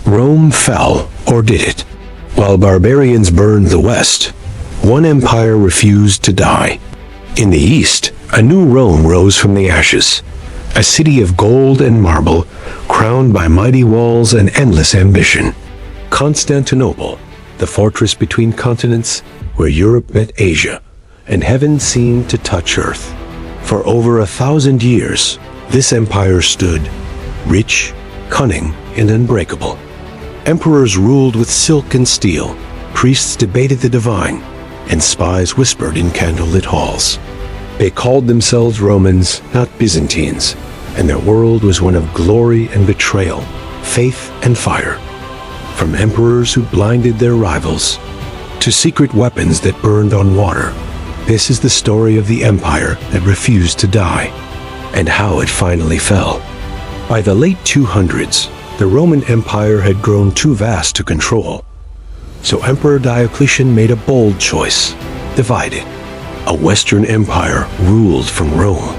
Rome fell, or did it? While barbarians burned the West, one empire refused to die. In the East, a new Rome rose from the ashes, a city of gold and marble, crowned by mighty walls and endless ambition. Constantinople, the fortress between continents, where Europe met Asia, and heaven seemed to touch earth. For over 1,000 years, this empire stood, rich, cunning, and unbreakable. Emperors ruled with silk and steel, priests debated the divine, and spies whispered in candlelit halls. They called themselves Romans, not Byzantines, and their world was one of glory and betrayal, faith and fire. From emperors who blinded their rivals, to secret weapons that burned on water, this is the story of the empire that refused to die, and how it finally fell. By the late 200s, the Roman Empire had grown too vast to control. So Emperor Diocletian made a bold choice, divided. A Western empire ruled from Rome,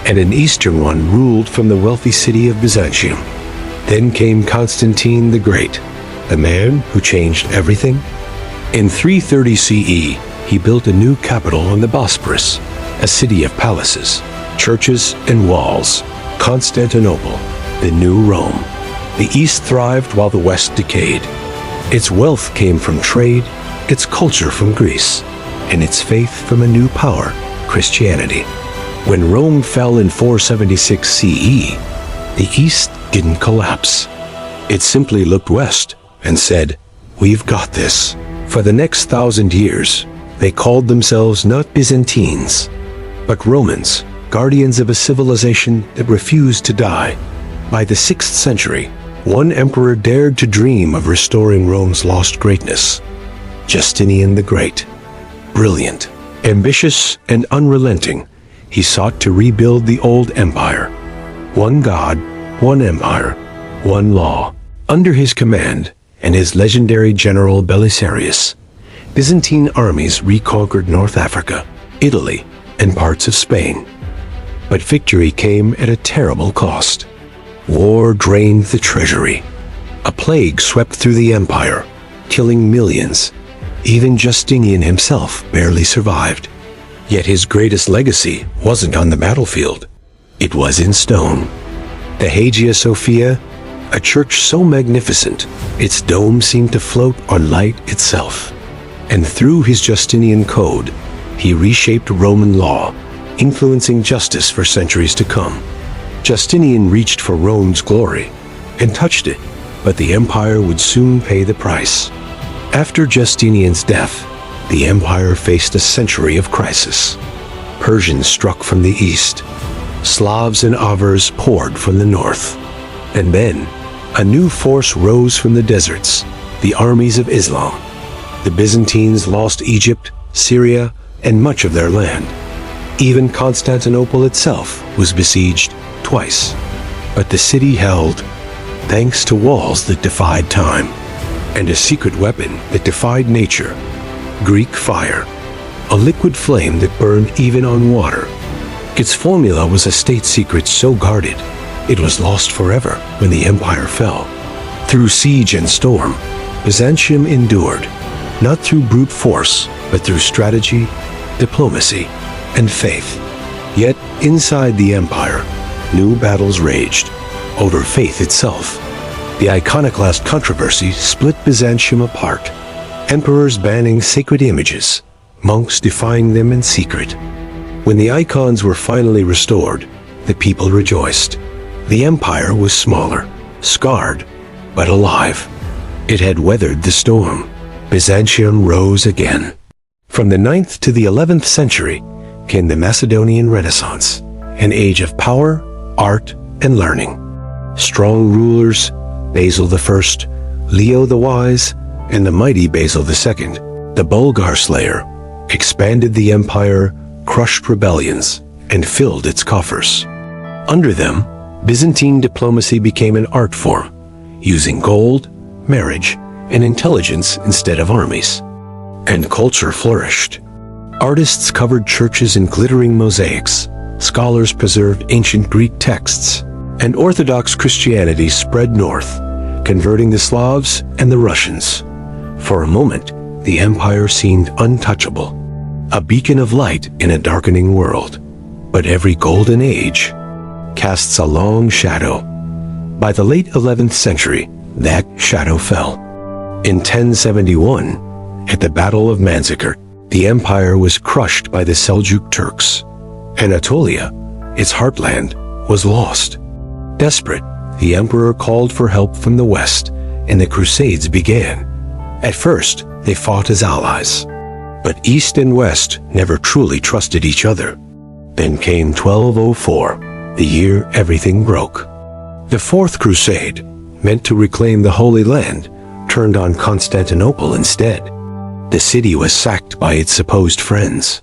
and an Eastern one ruled from the wealthy city of Byzantium. Then came Constantine the Great, the man who changed everything. In 330 CE, he built a new capital on the Bosporus, a city of palaces, churches, and walls, Constantinople, the new Rome. The East thrived while the West decayed. Its wealth came from trade, its culture from Greece, and its faith from a new power, Christianity. When Rome fell in 476 CE, the East didn't collapse. It simply looked west and said, "We've got this." For the next 1,000 years, they called themselves not Byzantines, but Romans, guardians of a civilization that refused to die. By the 6th century, one emperor dared to dream of restoring Rome's lost greatness. Justinian the Great. Brilliant, ambitious, and unrelenting, he sought to rebuild the old empire. One God, one empire, one law. Under his command, and his legendary general Belisarius, Byzantine armies reconquered North Africa, Italy, and parts of Spain. But victory came at a terrible cost. War drained the treasury. A plague swept through the empire, killing millions. Even Justinian himself barely survived. Yet his greatest legacy wasn't on the battlefield. It was in stone. The Hagia Sophia, a church so magnificent, its dome seemed to float on light itself. And through his Justinian code, he reshaped Roman law, influencing justice for centuries to come. Justinian reached for Rome's glory and touched it, but the empire would soon pay the price. After Justinian's death, the empire faced a century of crisis. Persians struck from the east. Slavs and Avars poured from the north. And then, a new force rose from the deserts, the armies of Islam. The Byzantines lost Egypt, Syria, and much of their land. Even Constantinople itself was besieged twice. But the city held, thanks to walls that defied time, and a secret weapon that defied nature, Greek fire, a liquid flame that burned even on water. Its formula was a state secret so guarded, it was lost forever when the empire fell. Through siege and storm, Byzantium endured, not through brute force, but through strategy, diplomacy, and faith. Yet, inside the empire, new battles raged over faith itself. The iconoclast controversy split Byzantium apart, emperors banning sacred images, monks defying them in secret. When the icons were finally restored, the people rejoiced. The empire was smaller, scarred, but alive. It had weathered the storm. Byzantium rose again. From the 9th to the 11th century came the Macedonian Renaissance, an age of power, art, and learning. Strong rulers, Basil I, Leo the Wise, and the mighty Basil II, the Bulgar slayer, expanded the empire, crushed rebellions, and filled its coffers. Under them, Byzantine diplomacy became an art form, using gold, marriage, and intelligence instead of armies. And culture flourished. Artists covered churches in glittering mosaics, scholars preserved ancient Greek texts, and Orthodox Christianity spread north, converting the Slavs and the Russians. For a moment, the empire seemed untouchable, a beacon of light in a darkening world. But every golden age casts a long shadow. By the late 11th century, that shadow fell. In 1071, at the Battle of Manzikert, the empire was crushed by the Seljuk Turks. Anatolia, its heartland, was lost. Desperate, the emperor called for help from the west, and the crusades began. At first, they fought as allies, but east and west never truly trusted each other. Then came 1204, the year everything broke. The Fourth Crusade, meant to reclaim the Holy Land, turned on Constantinople instead. The city was sacked by its supposed friends.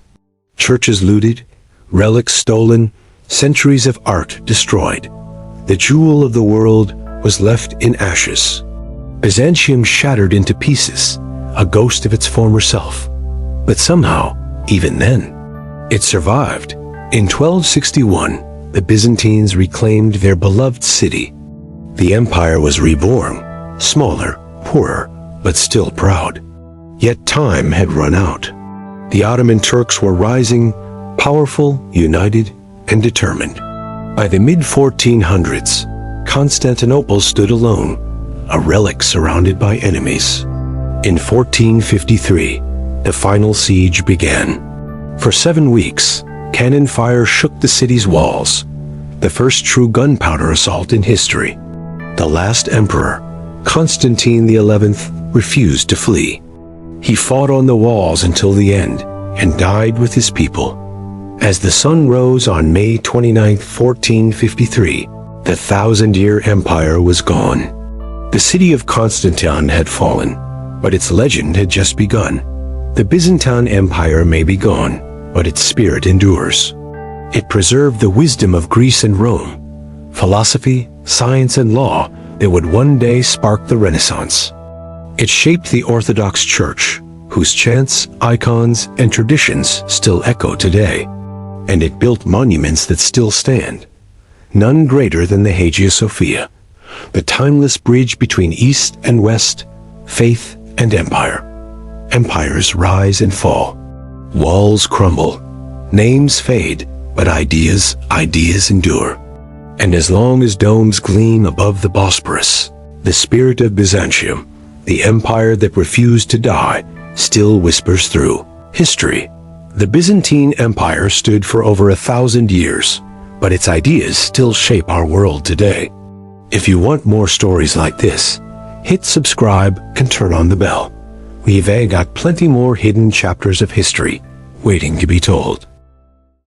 Churches looted, relics stolen, centuries of art destroyed. The jewel of the world was left in ashes. Byzantium shattered into pieces, a ghost of its former self. But somehow, even then, it survived. In 1261, the Byzantines reclaimed their beloved city. The empire was reborn, smaller, poorer, but still proud. Yet time had run out. The Ottoman Turks were rising, powerful, united, and determined. By the mid-1400s, Constantinople stood alone, a relic surrounded by enemies. In 1453, the final siege began. For 7 weeks, cannon fire shook the city's walls, the first true gunpowder assault in history. The last emperor, Constantine the 11th, refused to flee. He fought on the walls until the end and died with his people. As the sun rose on May 29, 1453, the 1,000-year empire was gone. The city of Constantine had fallen, but its legend had just begun. The Byzantine Empire may be gone, but its spirit endures. It preserved the wisdom of Greece and Rome, philosophy, science, and law that would one day spark the Renaissance. It shaped the Orthodox Church, whose chants, icons, and traditions still echo today. And it built monuments that still stand, none greater than the Hagia Sophia, the timeless bridge between East and West, faith and empire. Empires rise and fall. Walls crumble. Names fade, but ideas endure. And as long as domes gleam above the Bosporus, the spirit of Byzantium, the empire that refused to die, still whispers through history. The Byzantine Empire stood for over 1,000 years, but its ideas still shape our world today. If you want more stories like this, hit subscribe and turn on the bell. We've got plenty more hidden chapters of history waiting to be told.